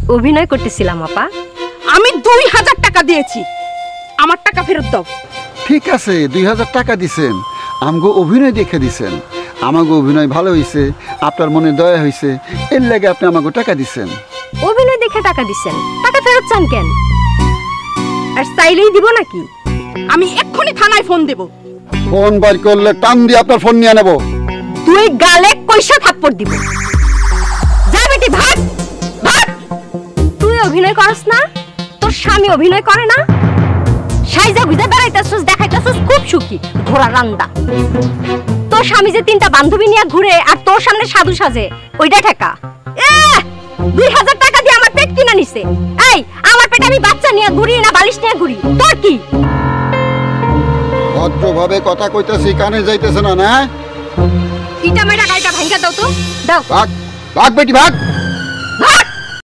অভিনয় করতেছিলাম আপা। আমি 2000 টাকা দিয়েছি, আমার টাকা ফেরত দাও। ঠিক আছে, 2000 টাকা দিছেন, আমগো অভিনয় দেখে দিছেন। আমাগো অভিনয় ভালো হয়েছে, আপনার মনে দয়া হয়েছে, এর লাগে আপনি আমাগো টাকা দিছেন। অভিনয় দেখে টাকা দিছেন, টাকা ফেরত চান কেন? আর চাইলেই দিব নাকি? আমি এক্ষুনি থানায় ফোন দেব। ফোন বার করলে টান দিয়ে আপনার ফোন নিয়ে নেব। তুই গালে কইসা থাপ্পড় দিব। যা বেটি ভাগ ভাগ। তুই অভিনয় করস না? তোর স্বামী অভিনয় করে না? সাইজা গুজা বেড়াইতাছস, দেখাইতাছস খুব সুখী, ঘোড়া রান্দা। তোর স্বামী যে 3টা বান্ধবী নিয়ে ঘুরে আর তোর সামনে সাধু সাজে, ওইটা ঠেকা। 2000 টাকা দিয়ে আমার পেট কিনা নিছে। এই আমার পেটে আমি বাচ্চা নিয়ে ঘুরি না বালিশ নিয়ে ঘুরি? তোর কি? ভদ্রভাবে কথা কইতেছি, কানে যাইতেছে না? না ইটা মেরা গাইটা ভাঙ্গা দাও তো, দাও। ভাগ ভাগ বেটি ভাগ।